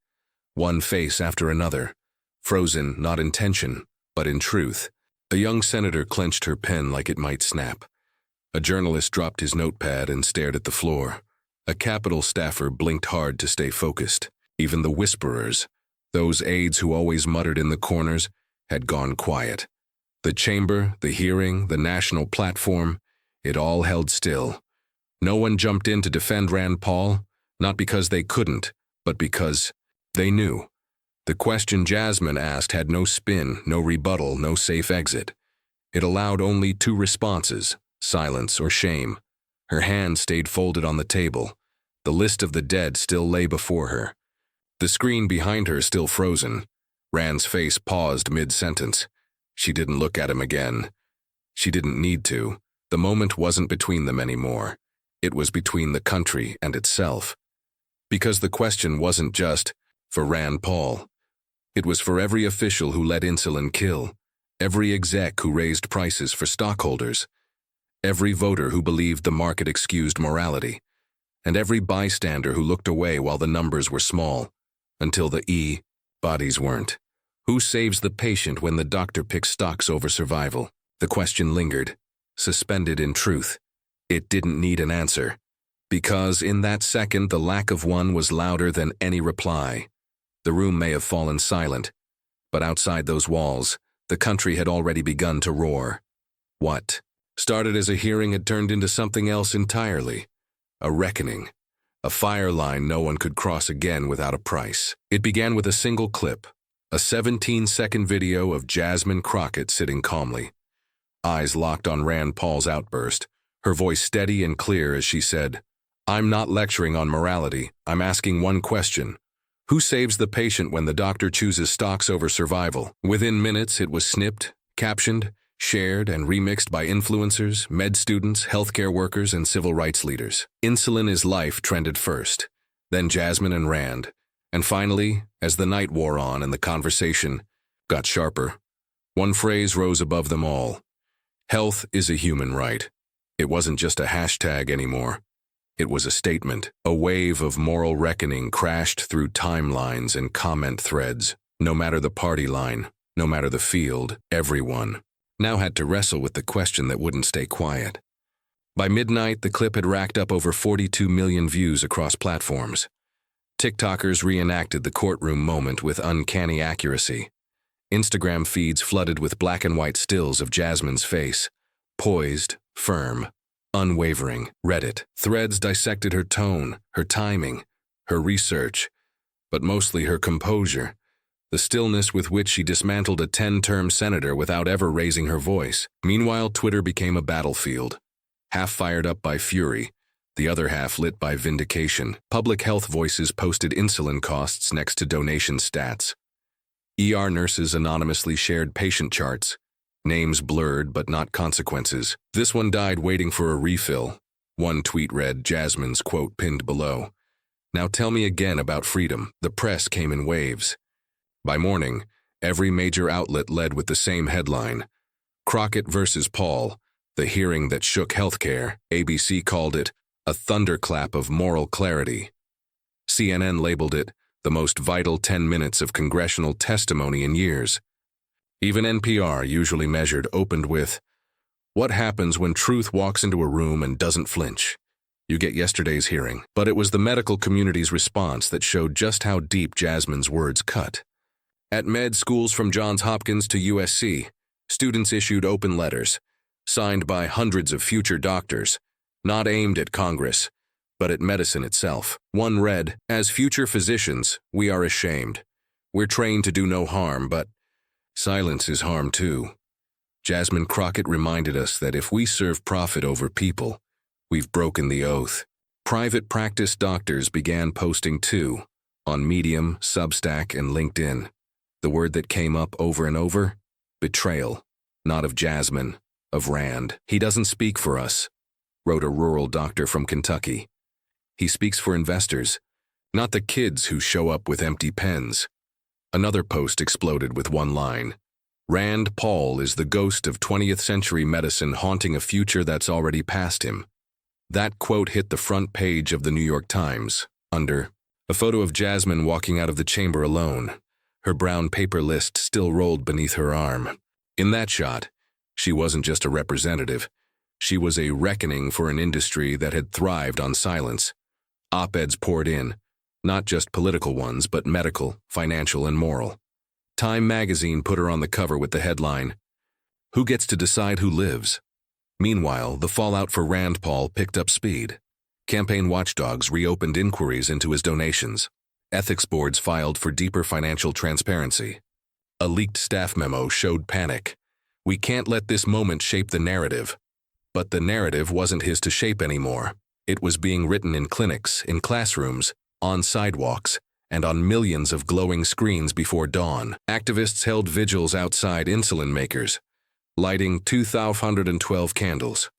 one face after another, frozen not in tension, but in truth. A young senator clenched her pen like it might snap. A journalist dropped his notepad and stared at the floor. A Capitol staffer blinked hard to stay focused. Even the whisperers, those aides who always muttered in the corners, had gone quiet. The chamber, the hearing, the national platform, it all held still. No one jumped in to defend Rand Paul, not because they couldn't, but because they knew. The question Jasmine asked had no spin, no rebuttal, no safe exit. It allowed only two responses, silence or shame. Her hand stayed folded on the table. The list of the dead still lay before her. The screen behind her still frozen. Rand's face paused mid-sentence. She didn't look at him again. She didn't need to. The moment wasn't between them anymore. It was between the country and itself. Because the question wasn't just for Rand Paul. It was for every official who let insulin kill, every exec who raised prices for stockholders, every voter who believed the market excused morality, and every bystander who looked away while the numbers were small, until the bodies weren't. Who saves the patient when the doctor picks stocks over survival? The question lingered, suspended in truth. It didn't need an answer, because in that second the lack of one was louder than any reply. The room may have fallen silent, but outside those walls, the country had already begun to roar. What started as a hearing had turned into something else entirely. A reckoning. A fire line no one could cross again without a price. It began with a single clip, a 17-second video of Jasmine Crockett sitting calmly. Eyes locked on Rand Paul's outburst, her voice steady and clear as she said, I'm not lecturing on morality. I'm asking one question. Who saves the patient when the doctor chooses stocks over survival? Within minutes, it was snipped, captioned, shared, and remixed by influencers, med students, healthcare workers, and civil rights leaders. Insulin is life trended first, then Jasmine and Rand, and finally, as the night wore on and the conversation got sharper, one phrase rose above them all. Health is a human right. It wasn't just a hashtag anymore. It was a statement. A wave of moral reckoning crashed through timelines and comment threads. No matter the party line, no matter the field, everyone now had to wrestle with the question that wouldn't stay quiet. By midnight, the clip had racked up over 42 million views across platforms. TikTokers reenacted the courtroom moment with uncanny accuracy. Instagram feeds flooded with black and white stills of Jasmine's face, poised, firm, unwavering. Reddit threads dissected her tone, her timing, her research, but mostly her composure, the stillness with which she dismantled a 10-term senator without ever raising her voice. Meanwhile, Twitter became a battlefield, half fired up by fury, the other half lit by vindication. Public health voices posted insulin costs next to donation stats. ER nurses anonymously shared patient charts, names blurred but not consequences. This one died waiting for a refill. One tweet read Jasmine's quote pinned below. Now tell me again about freedom. The press came in waves. By morning, every major outlet led with the same headline. Crockett versus Paul, the hearing that shook healthcare. ABC called it a thunderclap of moral clarity. CNN labeled it the most vital 10 minutes of congressional testimony in years. Even NPR, usually measured, opened with, "What happens when truth walks into a room and doesn't flinch?" You get yesterday's hearing. But it was the medical community's response that showed just how deep Jasmine's words cut. At med schools from Johns Hopkins to USC, students issued open letters, signed by hundreds of future doctors, not aimed at Congress, but at medicine itself. One read, "As future physicians, we are ashamed. We're trained to do no harm, but silence is harm too." Jasmine Crockett reminded us that if we serve profit over people, we've broken the oath. Private practice doctors began posting too, on Medium, Substack, and LinkedIn. The word that came up over and over? Betrayal. Not of Jasmine, of Rand. "He doesn't speak for us," wrote a rural doctor from Kentucky. "He speaks for investors, not the kids who show up with empty pens." Another post exploded with one line. "Rand Paul is the ghost of 20th century medicine haunting a future that's already past him." That quote hit the front page of the New York Times, under a photo of Jasmine walking out of the chamber alone, her brown paper list still rolled beneath her arm. In that shot, she wasn't just a representative. She was a reckoning for an industry that had thrived on silence. Op-eds poured in, not just political ones, but medical, financial, and moral. Time magazine put her on the cover with the headline, "Who gets to decide who lives?" Meanwhile, the fallout for Rand Paul picked up speed. Campaign watchdogs reopened inquiries into his donations. Ethics boards filed for deeper financial transparency. A leaked staff memo showed panic. "We can't let this moment shape the narrative." But the narrative wasn't his to shape anymore. It was being written in clinics, in classrooms, on sidewalks, and on millions of glowing screens before dawn. Activists held vigils outside insulin makers, lighting 2,012 candles,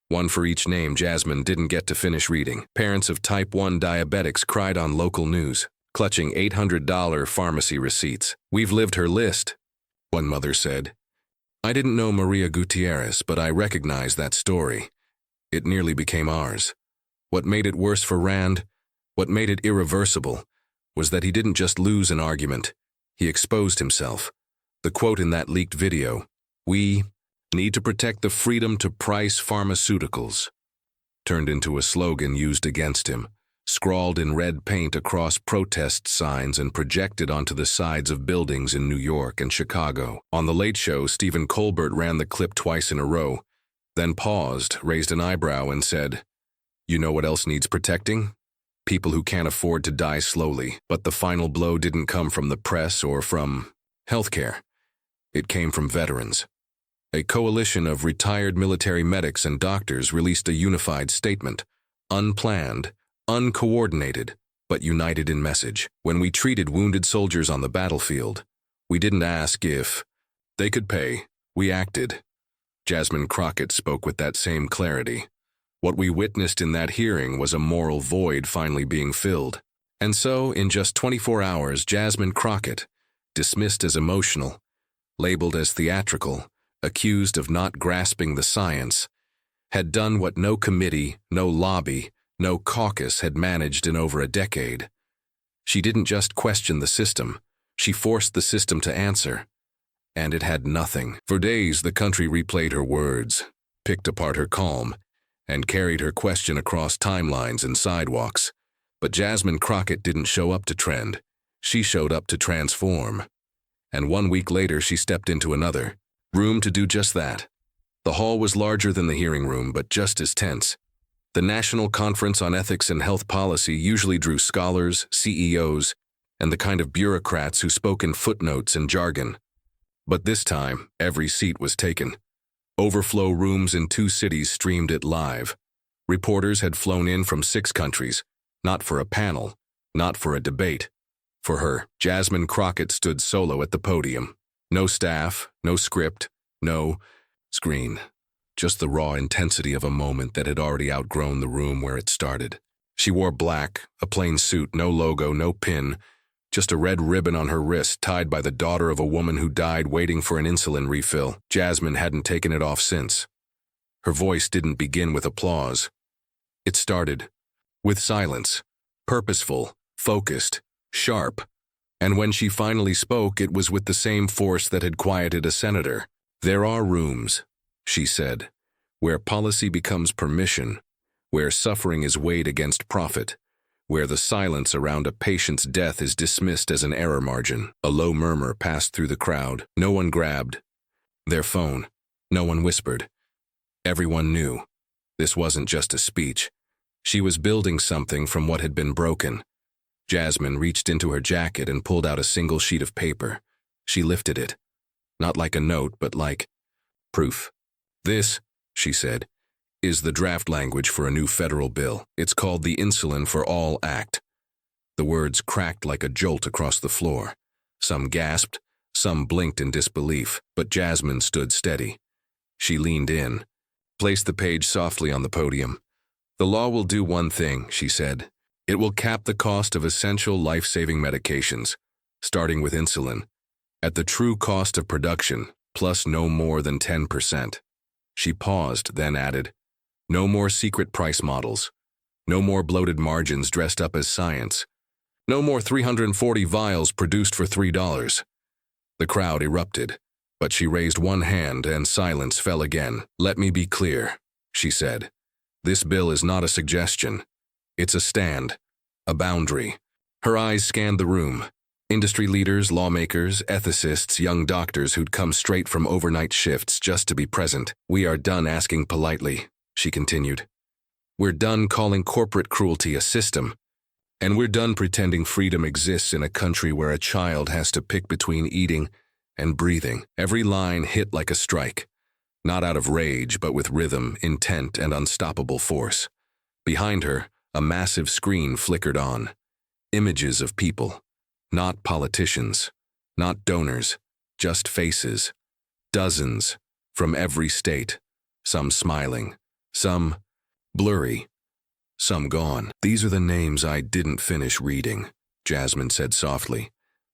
one for each name Jasmine didn't get to finish reading. Parents of type 1 diabetics cried on local news, clutching $800 pharmacy receipts. "We've lived her list," one mother said. "I didn't know Maria Gutierrez, but I recognize that story. It nearly became ours." What made it worse for Rand, what made it irreversible, was that he didn't just lose an argument, he exposed himself. The quote in that leaked video, "We need to protect the freedom to price pharmaceuticals," turned into a slogan used against him, scrawled in red paint across protest signs and projected onto the sides of buildings in New York and Chicago. On The Late Show, Stephen Colbert ran the clip twice in a row, then paused, raised an eyebrow, and said, "You know what else needs protecting? People who can't afford to die slowly." But the final blow didn't come from the press or from healthcare. It came from veterans. A coalition of retired military medics and doctors released a unified statement, unplanned, uncoordinated, but united in message. When we treated wounded soldiers on the battlefield, we didn't ask if they could pay, we acted. Jasmine Crockett spoke with that same clarity. What we witnessed in that hearing was a moral void finally being filled. And so, in just 24 hours, Jasmine Crockett, dismissed as emotional, labeled as theatrical, accused of not grasping the science, had done what no committee, no lobby, no caucus had managed in over a decade. She didn't just question the system, she forced the system to answer. And it had nothing. For days, the country replayed her words, picked apart her calm, and carried her question across timelines and sidewalks. But Jasmine Crockett didn't show up to trend. She showed up to transform. And 1 week later, she stepped into another room to do just that. The hall was larger than the hearing room, but just as tense. The National Conference on Ethics and Health Policy usually drew scholars, CEOs, and the kind of bureaucrats who spoke in footnotes and jargon. But this time, every seat was taken. Overflow rooms in 2 cities streamed it live. Reporters had flown in from 6 countries, not for a panel, not for a debate. For her, Jasmine Crockett stood solo at the podium. No staff, no script, no screen. Just the raw intensity of a moment that had already outgrown the room where it started. She wore black, a plain suit, no logo, no pin, just a red ribbon on her wrist tied by the daughter of a woman who died waiting for an insulin refill. Jasmine hadn't taken it off since. Her voice didn't begin with applause. It started with silence, purposeful, focused, sharp. And when she finally spoke, it was with the same force that had quieted a senator. There are rooms, she said, where policy becomes permission, where suffering is weighed against profit, where the silence around a patient's death is dismissed as an error margin. A low murmur passed through the crowd. No one grabbed their phone. No one whispered. Everyone knew. This wasn't just a speech. She was building something from what had been broken. Jasmine reached into her jacket and pulled out a single sheet of paper. She lifted it. Not like a note, but like proof. This, she said, is the draft language for a new federal bill. It's called the Insulin for All Act. The words cracked like a jolt across the floor. Some gasped, some blinked in disbelief, but Jasmine stood steady. She leaned in, placed the page softly on the podium. The law will do one thing, she said. It will cap the cost of essential life-saving medications, starting with insulin, at the true cost of production, plus no more than 10%. She paused, then added, no more secret price models. No more bloated margins dressed up as science. No more 340 vials produced for $3. The crowd erupted, but she raised one hand and silence fell again. Let me be clear, she said. This bill is not a suggestion. It's a stand, a boundary. Her eyes scanned the room. Industry leaders, lawmakers, ethicists, young doctors who'd come straight from overnight shifts just to be present. We are done asking politely, she continued. We're done calling corporate cruelty a system, and we're done pretending freedom exists in a country where a child has to pick between eating and breathing. Every line hit like a strike, not out of rage, but with rhythm, intent, and unstoppable force. Behind her, a massive screen flickered on. Images of people, not politicians, not donors, just faces. Dozens, from every state, some smiling, some blurry, some gone. These are the names I didn't finish reading, Jasmine said softly.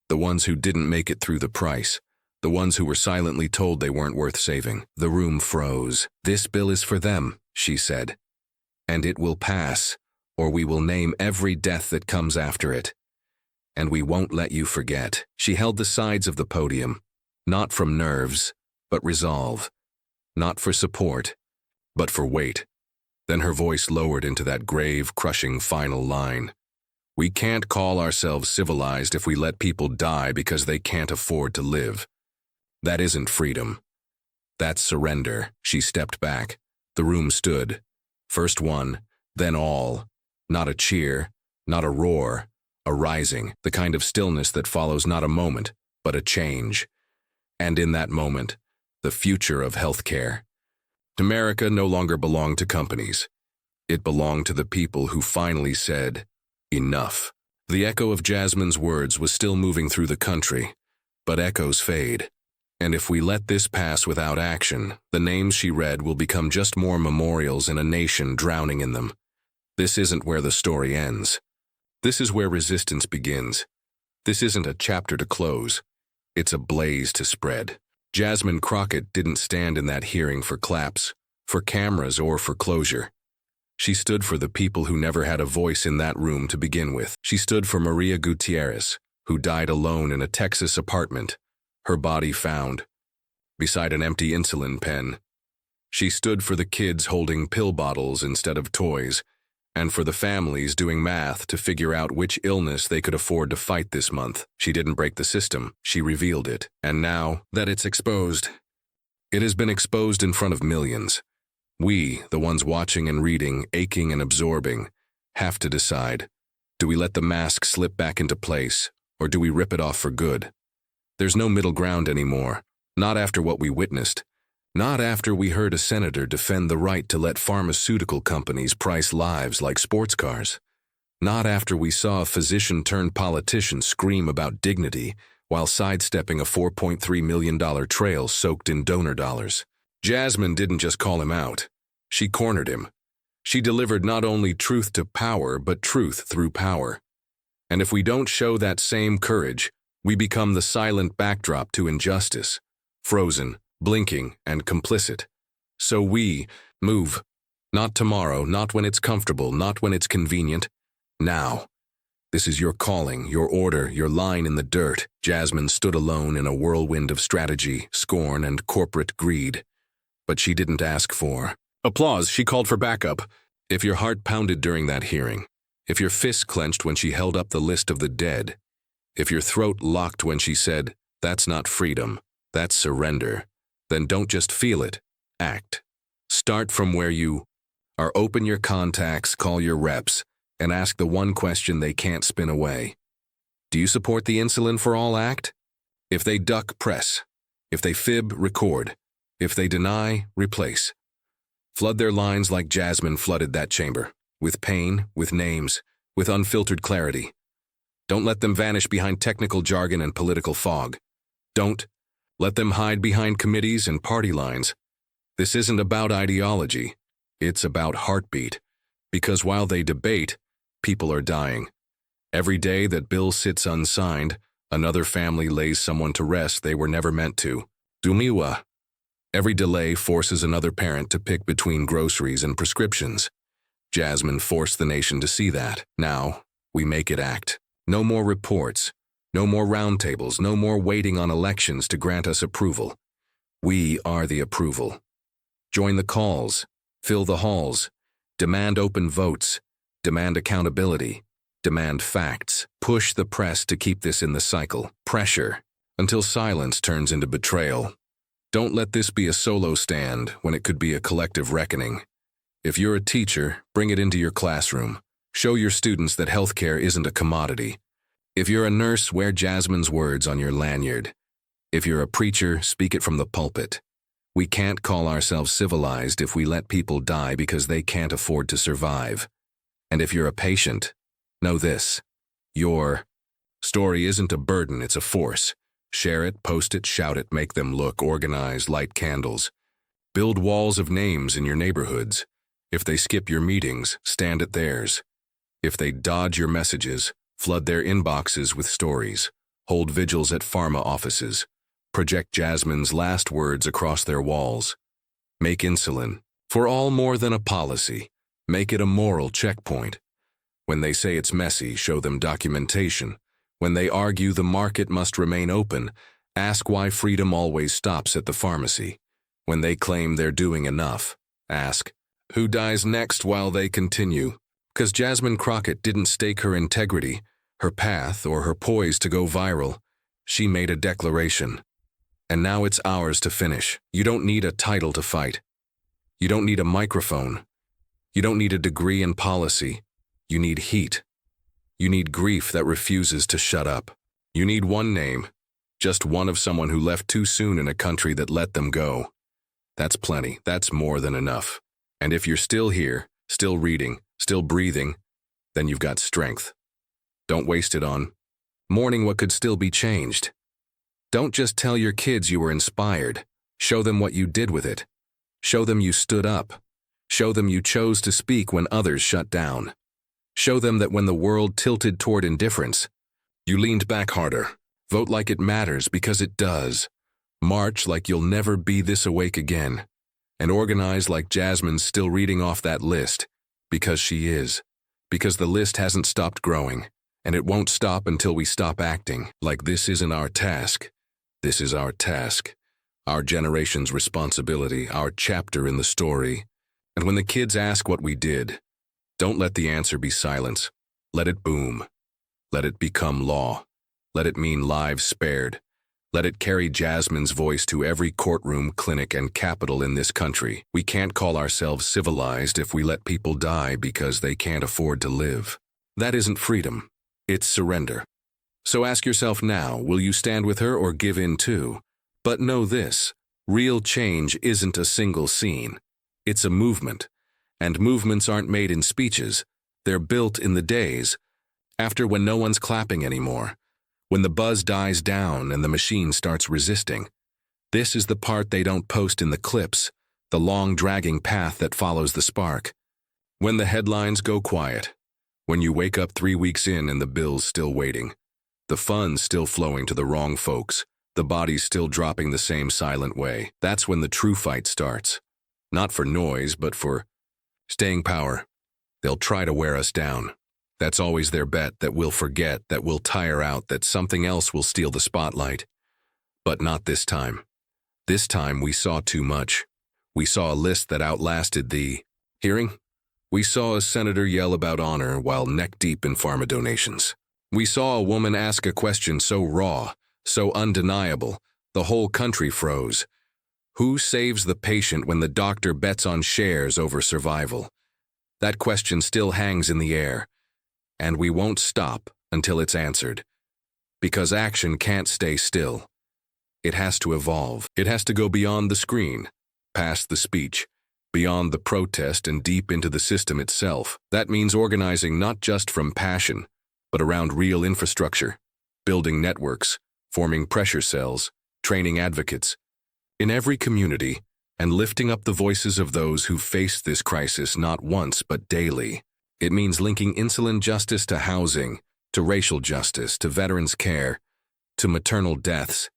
The ones who didn't make it through the price. The ones who were silently told they weren't worth saving. The room froze. This bill is for them, she said. And it will pass, or we will name every death that comes after it. And we won't let you forget. She held the sides of the podium, not from nerves, but resolve. Not for support, but for weight. Then her voice lowered into that grave, crushing final line. We can't call ourselves civilized if we let people die because they can't afford to live. That isn't freedom. That's surrender. She stepped back. The room stood. First one, then all. Not a cheer, not a roar, a rising, the kind of stillness that follows not a moment, but a change. And in that moment, the future of healthcare. America no longer belonged to companies. It belonged to the people who finally said, enough. The echo of Jasmine's words was still moving through the country, but echoes fade. And if we let this pass without action, the names she read will become just more memorials in a nation drowning in them. This isn't where the story ends. This is where resistance begins. This isn't a chapter to close. It's a blaze to spread. Jasmine Crockett didn't stand in that hearing for claps, for cameras, or for closure. She stood for the people who never had a voice in that room to begin with. She stood for Maria Gutierrez, who died alone in a Texas apartment, her body found beside an empty insulin pen. She stood for the kids holding pill bottles instead of toys, and for the families doing math to figure out which illness they could afford to fight this month. She didn't break the system, she revealed it. And now that it's exposed, it has been exposed in front of millions. We, the ones watching and reading, aching and absorbing, have to decide. Do we let the mask slip back into place, or do we rip it off for good? There's no middle ground anymore, not after what we witnessed. Not after we heard a senator defend the right to let pharmaceutical companies price lives like sports cars. Not after we saw a physician-turned-politician scream about dignity while sidestepping a $4.3 million trail soaked in donor dollars. Jasmine didn't just call him out. She cornered him. She delivered not only truth to power, but truth through power. And if we don't show that same courage, we become the silent backdrop to injustice, frozen, blinking, and complicit. So we move. Not tomorrow, not when it's comfortable, not when it's convenient. Now. This is your calling, your order, your line in the dirt. Jasmine stood alone in a whirlwind of strategy, scorn, and corporate greed. But she didn't ask for applause. She called for backup. If your heart pounded during that hearing, if your fist clenched when she held up the list of the dead, if your throat locked when she said, "That's not freedom, that's surrender," then don't just feel it, act. Start from where you are. Open your contacts, call your reps, and ask the one question they can't spin away. Do you support the Insulin for All Act? If they duck, press. If they fib, record. If they deny, replace. Flood their lines like Jasmine flooded that chamber, with pain, with names, with unfiltered clarity. Don't let them vanish behind technical jargon and political fog. Don't let them hide behind committees and party lines. This isn't about ideology. It's about heartbeat. Because while they debate, people are dying. Every day that bill sits unsigned, another family lays someone to rest they were never meant to. Dumiwa. Every delay forces another parent to pick between groceries and prescriptions. Jasmine forced the nation to see that. Now, we make it act. No more reports, no more roundtables, no more waiting on elections to grant us approval. We are the approval. Join the calls, fill the halls, demand open votes, demand accountability, demand facts. Push the press to keep this in the cycle. Pressure, until silence turns into betrayal. Don't let this be a solo stand when it could be a collective reckoning. If you're a teacher, bring it into your classroom. Show your students that healthcare isn't a commodity. If you're a nurse, wear Jasmine's words on your lanyard. If you're a preacher, speak it from the pulpit. We can't call ourselves civilized if we let people die because they can't afford to survive. And if you're a patient, know this. Your story isn't a burden, it's a force. Share it, post it, shout it, make them look, organize, light candles. Build walls of names in your neighborhoods. If they skip your meetings, stand at theirs. If they dodge your messages, flood their inboxes with stories. Hold vigils at pharma offices. Project Jasmine's last words across their walls. Make insulin for all more than a policy. Make it a moral checkpoint. When they say it's messy, show them documentation. When they argue the market must remain open, ask why freedom always stops at the pharmacy. When they claim they're doing enough, ask, who dies next while they continue? Because Jasmine Crockett didn't stake her integrity, her path, or her poise to go viral. She made a declaration. And now it's ours to finish. You don't need a title to fight. You don't need a microphone. You don't need a degree in policy. You need heat. You need grief that refuses to shut up. You need one name, just one of someone who left too soon in a country that let them go. That's plenty. That's more than enough. And if you're still here, still reading, still breathing, then you've got strength. Don't waste it on mourning what could still be changed. Don't just tell your kids you were inspired. Show them what you did with it. Show them you stood up. Show them you chose to speak when others shut down. Show them that when the world tilted toward indifference, you leaned back harder. Vote like it matters because it does. March like you'll never be this awake again. And organize like Jasmine's still reading off that list, because she is. Because the list hasn't stopped growing, and it won't stop until we stop acting like this isn't our task. This is our task, our generation's responsibility, our chapter in the story. And when the kids ask what we did, don't let the answer be silence. Let it boom. Let it become law. Let it mean lives spared. Let it carry Jasmine's voice to every courtroom, clinic, and capitol in this country. We can't call ourselves civilized if we let people die because they can't afford to live. That isn't freedom. It's surrender. So ask yourself now, will you stand with her or give in too? But know this, real change isn't a single scene. It's a movement. And movements aren't made in speeches. They're built in the days, after when no one's clapping anymore. When the buzz dies down and the machine starts resisting. This is the part they don't post in the clips, the long dragging path that follows the spark. When the headlines go quiet, when you wake up 3 weeks in and the bill's still waiting, the funds still flowing to the wrong folks, the bodies still dropping the same silent way, that's when the true fight starts. Not for noise, but for staying power. They'll try to wear us down. That's always their bet, that we'll forget, that we'll tire out, that something else will steal the spotlight. But not this time. This time we saw too much. We saw a list that outlasted the hearing. We saw a senator yell about honor while neck-deep in pharma donations. We saw a woman ask a question so raw, so undeniable, the whole country froze. Who saves the patient when the doctor bets on shares over survival? That question still hangs in the air. And we won't stop until it's answered. Because action can't stay still. It has to evolve. It has to go beyond the screen, past the speech, beyond the protest and deep into the system itself. That means organizing not just from passion, but around real infrastructure, building networks, forming pressure cells, training advocates in every community, and lifting up the voices of those who faced this crisis not once but daily. It means linking insulin justice to housing, to racial justice, to veterans' care, to maternal deaths.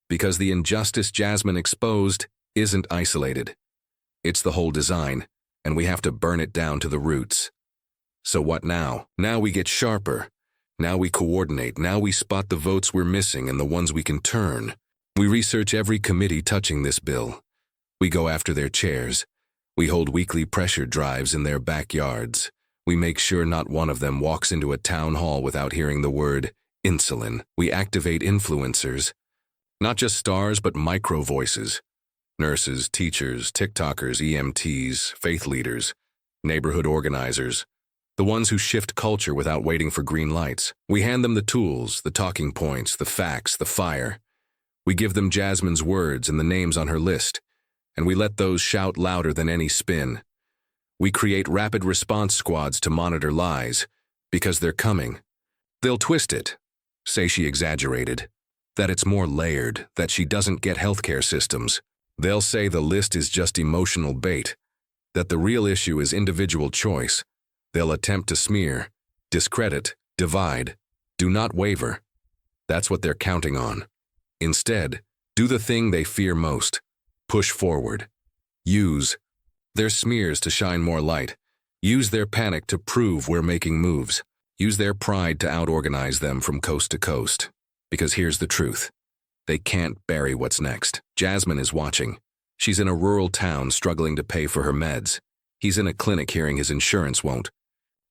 Because the injustice Jasmine exposed isn't isolated. It's the whole design, and we have to burn it down to the roots. So what now? Now we get sharper. Now we coordinate. Now we spot the votes we're missing and the ones we can turn. We research every committee touching this bill. We go after their chairs. We hold weekly pressure drives in their backyards. We make sure not one of them walks into a town hall without hearing the word insulin. We activate influencers, not just stars but micro voices. Nurses, teachers, TikTokers, EMTs, faith leaders, neighborhood organizers, the ones who shift culture without waiting for green lights. We hand them the tools, the talking points, the facts, the fire. We give them Jasmine's words and the names on her list, and we let those shout louder than any spin. We create rapid response squads to monitor lies, because they're coming. They'll twist it, say she exaggerated, that it's more layered, that she doesn't get healthcare systems. They'll say the list is just emotional bait, that the real issue is individual choice. They'll attempt to smear, discredit, divide. Do not waver. That's what they're counting on. Instead, do the thing they fear most. Push forward. Use their smears to shine more light. Use their panic to prove we're making moves. Use their pride to out-organize them from coast to coast. Because here's the truth. They can't bury what's next. Jasmine is watching. She's in a rural town struggling to pay for her meds. He's in a clinic hearing his insurance won't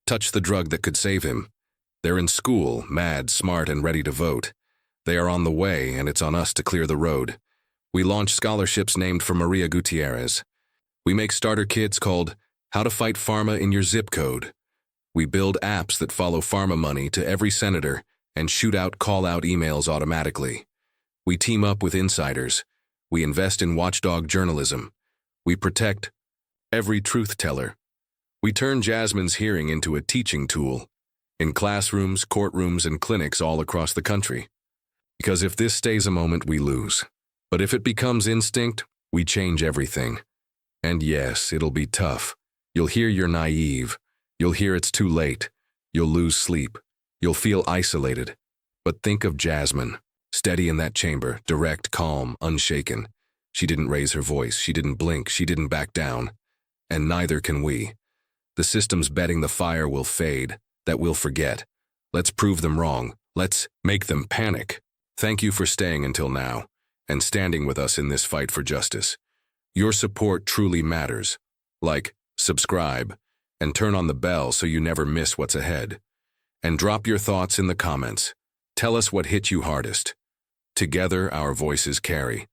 touch the drug that could save him. They're in school, mad, smart, and ready to vote. They are on the way, and it's on us to clear the road. We launch scholarships named for Maria Gutierrez. We make starter kits called How to Fight Pharma in Your Zip Code. We build apps that follow pharma money to every senator and shoot out call-out emails automatically. We team up with insiders. We invest in watchdog journalism. We protect every truth teller. We turn Jasmine's hearing into a teaching tool in classrooms, courtrooms, and clinics all across the country. Because if this stays a moment, we lose. But if it becomes instinct, we change everything. And yes, it'll be tough. You'll hear you're naive. You'll hear it's too late. You'll lose sleep. You'll feel isolated. But think of Jasmine, steady in that chamber, direct, calm, unshaken. She didn't raise her voice. She didn't blink. She didn't back down. And neither can we. The system's betting the fire will fade, that we'll forget. Let's prove them wrong. Let's make them panic. Thank you for staying until now and standing with us in this fight for justice. Your support truly matters. Like, subscribe, and turn on the bell so you never miss what's ahead. And drop your thoughts in the comments. Tell us what hit you hardest. Together, our voices carry.